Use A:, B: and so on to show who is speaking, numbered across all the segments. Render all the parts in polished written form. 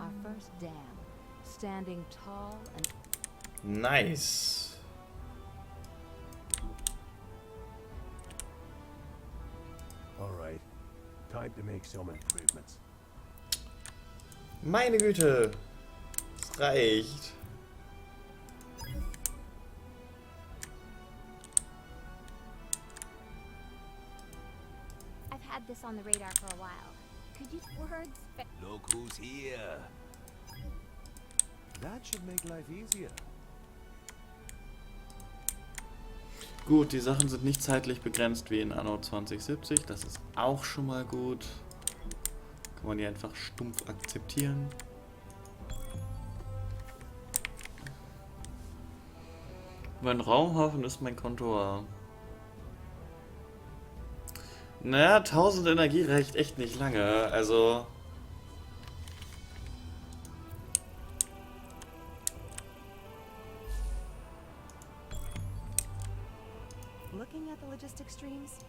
A: Our first dam, standing tall and
B: Nice.
C: All right. Time to make some improvements.
B: Meine Güte. Es reicht.
D: I've had this on the radar for a while. Could you words?
C: Look who's here. That should make life easier.
B: Gut, die Sachen sind nicht zeitlich begrenzt wie in Anno 2070. Das ist auch schon mal gut. Kann man die einfach stumpf akzeptieren. Mein Raumhafen ist mein Kontor. Naja, 1000 Energie reicht echt nicht lange. Also...
A: looking at the logistics streams.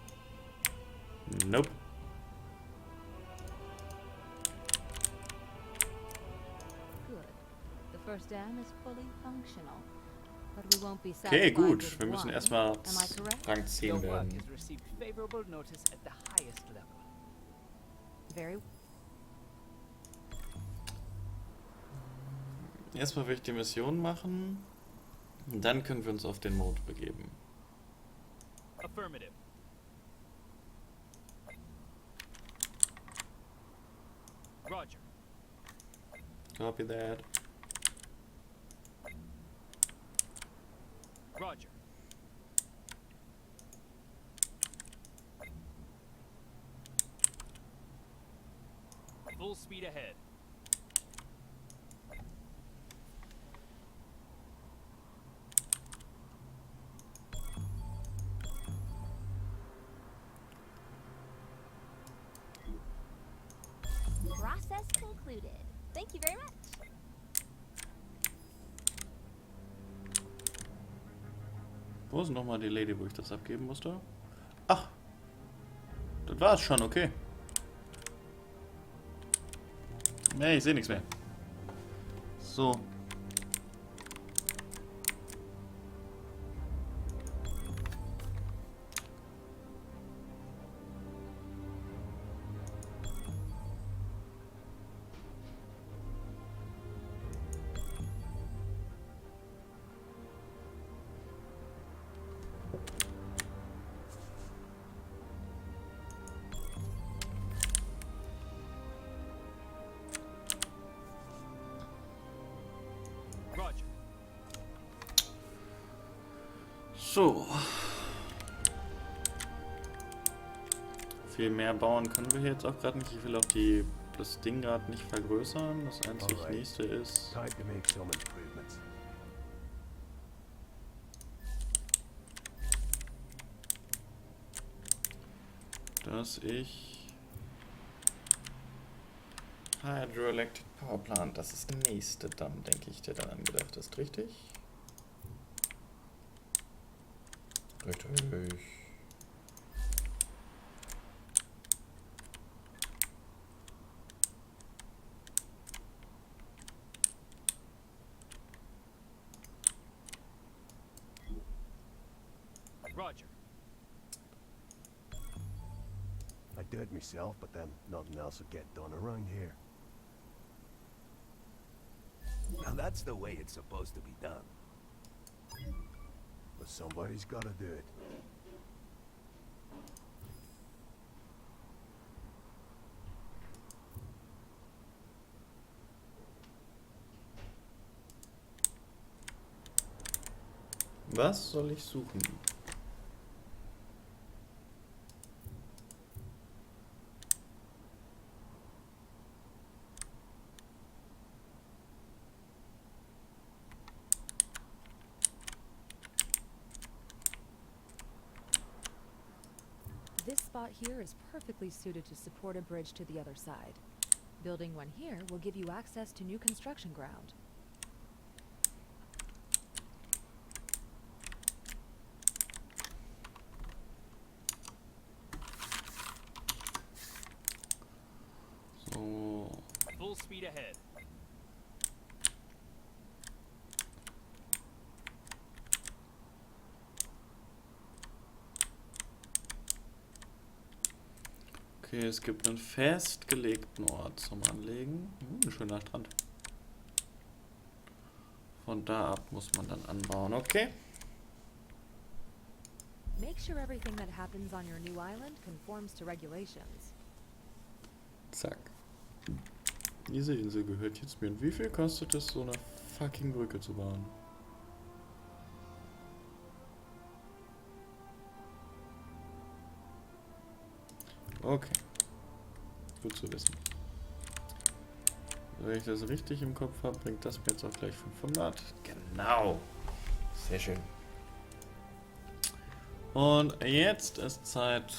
B: Nope.
A: Good. The first dam is fully functional. But we won't be
B: Okay,
A: satisfied
B: gut.
A: with
B: Wir müssen
A: one.
B: erstmal
A: Am I correct?
B: Rang 10
E: Your work
B: werden.
E: has received favorable notice at the highest level.
A: Very
B: Erstmal will ich die Mission machen. Und dann können wir uns auf den Mond begeben.
E: Affirmative. Roger.
B: Copy that.
E: Roger. Full speed ahead.
D: Process concluded. Thank you very much.
B: Wo ist nochmal die Lady, wo ich das abgeben musste? Ach, das war's schon, okay. Nee, ich sehe nichts mehr. So.
E: Roger.
B: So. Viel mehr bauen können wir hier jetzt auch gerade nicht. Ich will auch das Ding gerade nicht vergrößern. Das einzig
C: Alright.
B: nächste ist,
C: Time to make some improvements.
B: dass ich Hydroelectric Power Plant, das ist der nächste Damm, denke ich, der dann angedacht ist, richtig? Richtig.
E: Roger.
C: I do it myself, but then nothing else will get done around here.
F: Now that's the way it's supposed to be done.
C: But somebody's gotta do it.
B: Was soll ich suchen?
A: This spot here is perfectly suited to support a bridge to the other side. Building one here will give you access to new construction ground.
B: So.
E: Full speed ahead.
B: Okay, es gibt einen festgelegten Ort zum Anlegen. Ein schöner Strand. Von da ab muss man dann anbauen, okay?
A: Make sure everything that happens on your new island conforms to regulations.
B: Zack. Diese Insel gehört jetzt mir. Und wie viel kostet es, so eine fucking Brücke zu bauen? Okay. Gut zu wissen. Wenn ich das richtig im Kopf habe, bringt das mir jetzt auch gleich 500. Genau. Sehr schön. Und jetzt ist Zeit...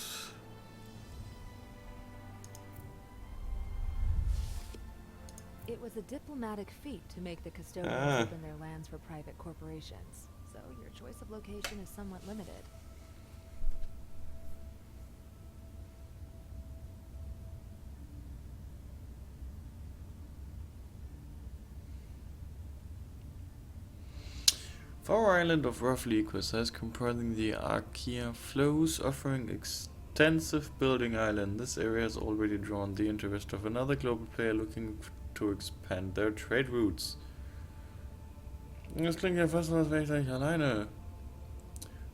A: It was a diplomatic feat to make the custodians open their lands for private corporations, so your choice of location is somewhat limited.
B: For island of roughly equal size, comprising the Arktis flows, offering extensive building island. This area has already drawn the interest of another global player looking to expand their trade routes. Das klingt ja fast so, als wäre ich da nicht alleine.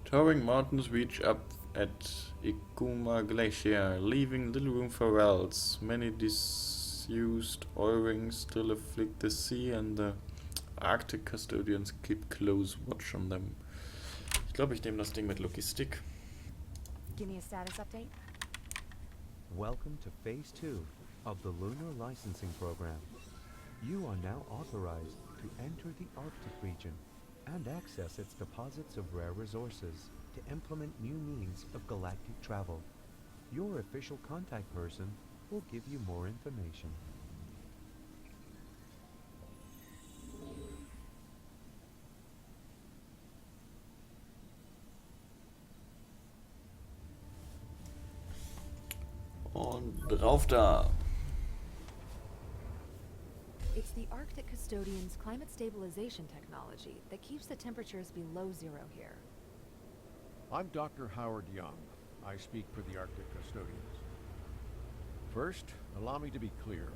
B: Towering mountains reach up at Ikuma Glacier, leaving little room for else. Many disused oil rings still afflict the sea, and the Arctic custodians keep close watch on them. Ich glaube, ich nehme das Ding mit Logistik.
D: Give me a status update.
C: Welcome to Phase 2 of the Lunar Licensing Program. You are now authorized to enter the Arctic region and access its deposits of rare resources to implement new means of galactic travel. Your official contact person will give you more information.
B: Und drauf da.
A: It's the Arctic Custodian's climate stabilization technology that keeps the temperatures below zero here.
G: I'm Dr. Howard Young. I speak for the Arctic Custodians. First, allow me to be clear.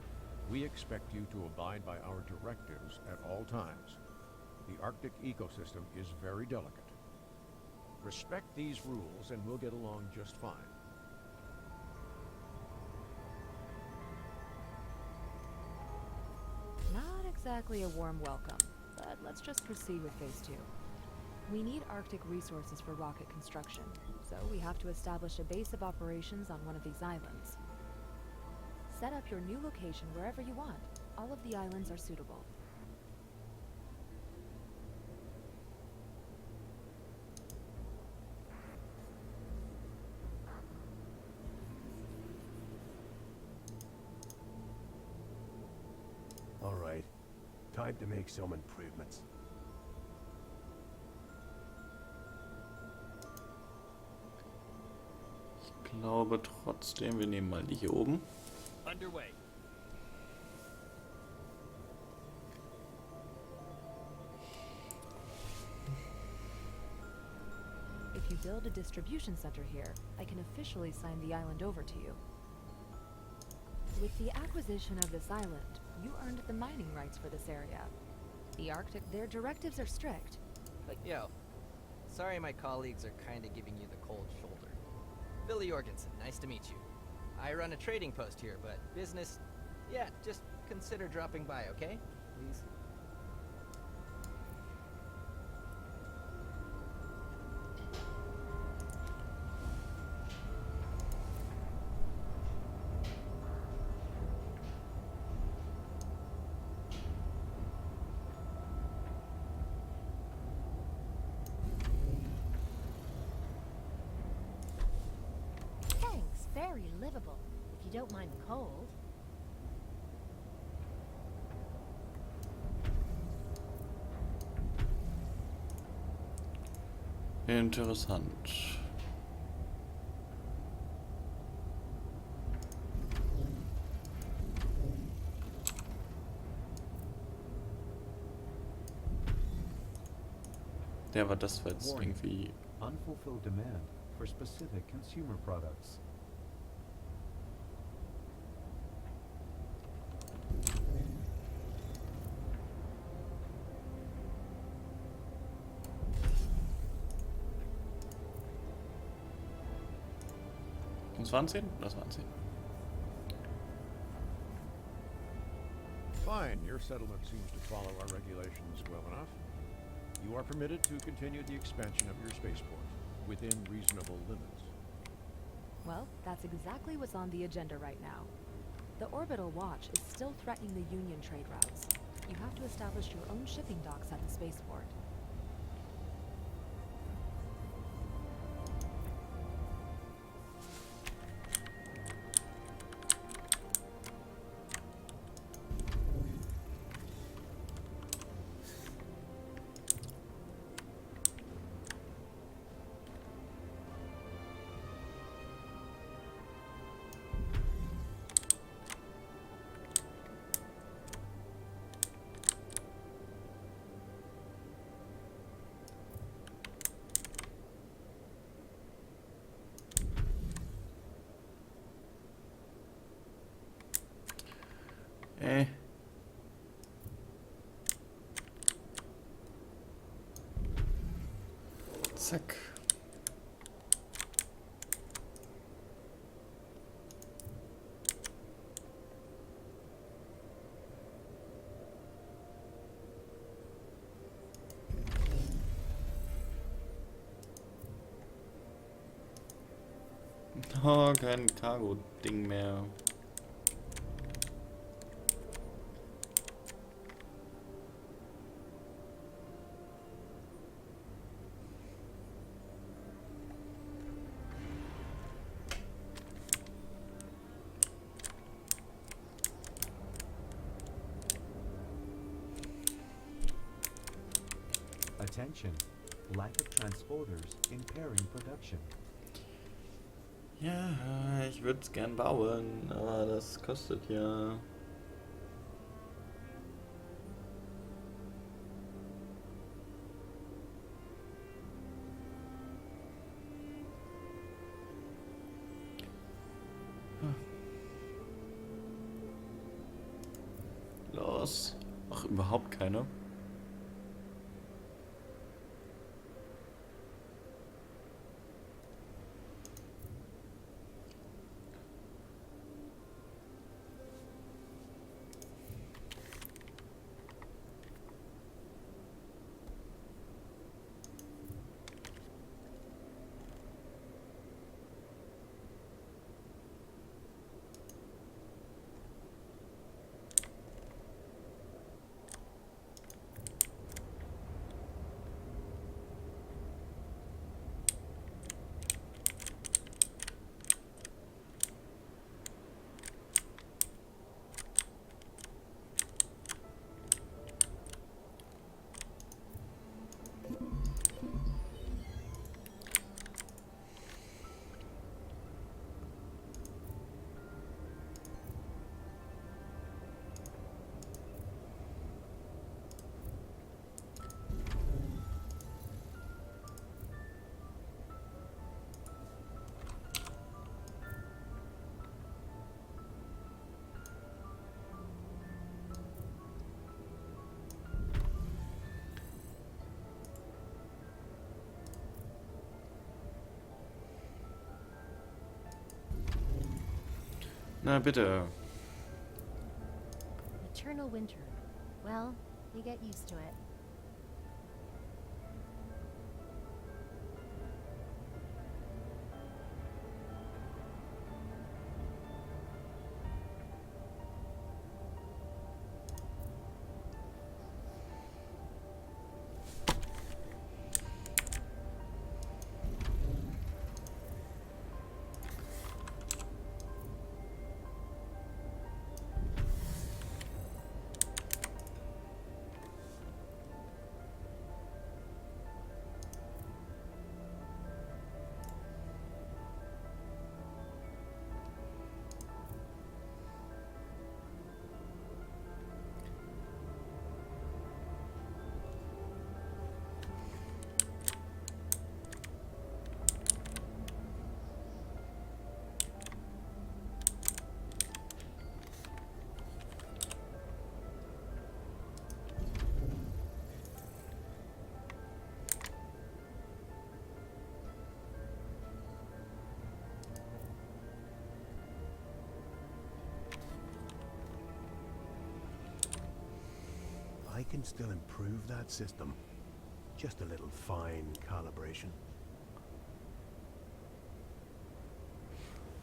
G: We expect you to abide by our directives at all times. The Arctic ecosystem is very delicate. Respect these rules and we'll get along just fine.
A: Not exactly a warm welcome, but let's just proceed with Phase 2. We need Arctic resources for rocket construction, so we have to establish a base of operations on one of these islands. Set up your new location wherever you want. All of the islands are suitable.
C: All right. Time to make some improvements.
B: Ich glaube trotzdem, wir nehmen mal die hier oben.
E: Underway.
A: If you build a distribution center here, I can officially sign the island over to you. With the acquisition of this island, you earned the mining rights for this area. The Arctic, their directives are strict.
H: But yo, sorry my colleagues are kinda giving you the cold shoulder. Billy Jorgensen, nice to meet you. I run a trading post here, but business, yeah, just consider dropping by, okay? Please.
D: Thanks, very livable, if you don't mind the cold.
B: Interessant. Ja, aber das war jetzt irgendwie...
C: Unfulfilled demand for specific consumer products.
B: Das waren 10? Das waren 10.
G: Fine, your settlement seems to follow our regulations well enough. You are permitted to continue the expansion of your spaceport within reasonable limits.
A: Well, that's exactly what's on the agenda right now. The orbital watch is still threatening the Union trade routes. You have to establish your own shipping docks at the spaceport.
B: Zack. Oh, kein Cargo-Ding mehr.
C: Attention, lack of transporters impairing production.
B: Ja, ich würde es gern bauen, aber das kostet ja. Los. Ach, überhaupt keine. Na bitte.
D: Eternal winter. Well, you get used to it.
F: I can still improve that system. Just a little fine calibration.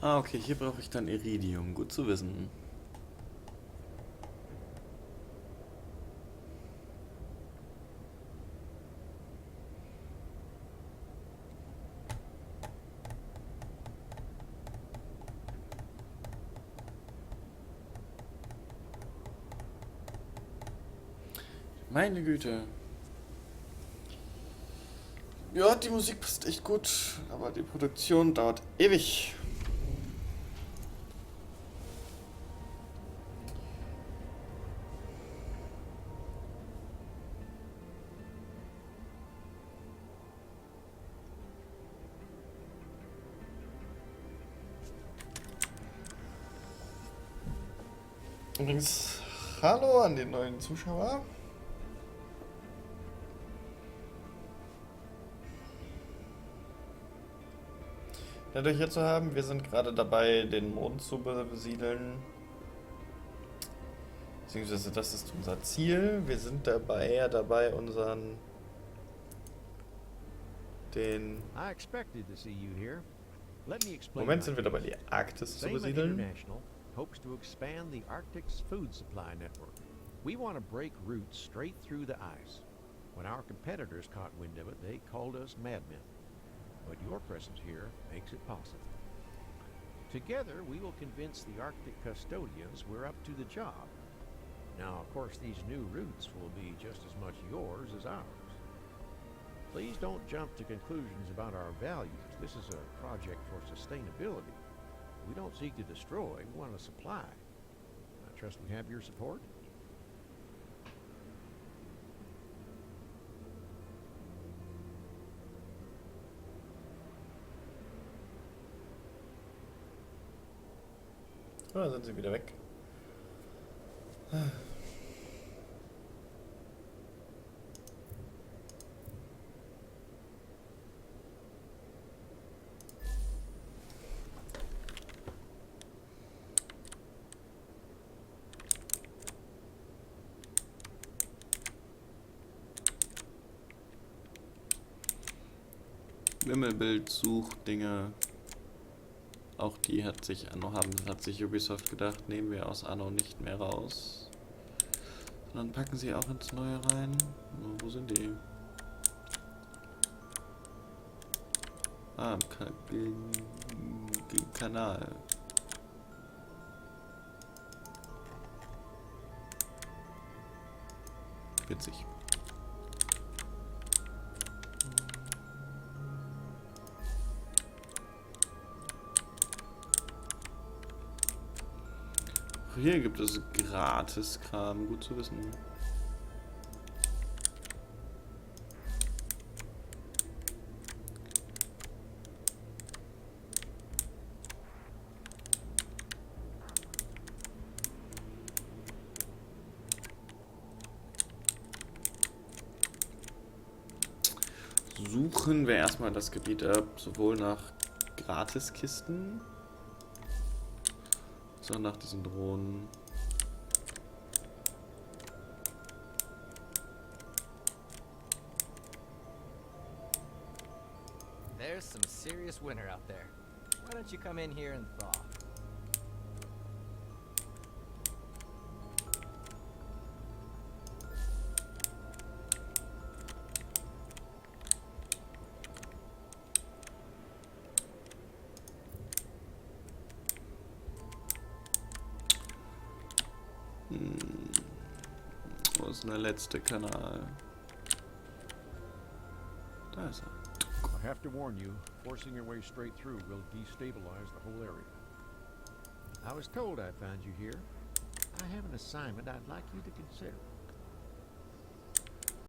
B: Ah, okay, hier brauche ich dann Iridium. Gut zu wissen. Meine Güte. Ja, die Musik passt echt gut, aber die Produktion dauert ewig. Übrigens, hallo an die neuen Zuschauer. Nett euch hier zu haben. Wir sind gerade dabei, den Mond zu besiedeln. Beziehungsweise das ist unser Ziel. Wir sind dabei unseren den
G: I expected to see you here. Let me explain.
B: Moment sind wir dabei, die Arktis zu
G: Seaman
B: besiedeln.
G: International hopes to expand the Arctic's food supply network. We want to break routes straight through the ice. When our competitors caught wind of it, they called us madmen. But your presence here makes it possible. Together, we will convince the Arctic custodians we're up to the job. Now, of course, these new routes will be just as much yours as ours. Please don't jump to conclusions about our values. This is a project for sustainability. We don't seek to destroy, we want to supply. I trust we have your support.
B: Oh, dann sind sie wieder weg. Wimmelbild-Suchdinger. Auch die hat sich Ubisoft gedacht, nehmen wir aus Anno nicht mehr raus. Sondern packen sie auch ins Neue rein. Wo sind die? Ah, im Kanal. Witzig. Hier gibt es Gratis-Kram, gut zu wissen. Suchen wir erstmal das Gebiet ab, sowohl nach Gratiskisten, so nach diesen Drohnen.
H: There's some serious winter out there. Why don't you come in here and thaw?
B: Wo ist denn der letzte Kanal? Da ist er.
G: I have to warn you, forcing your way straight through will destabilize the whole area. I was told I'd find you here. I have an assignment I'd like you to consider.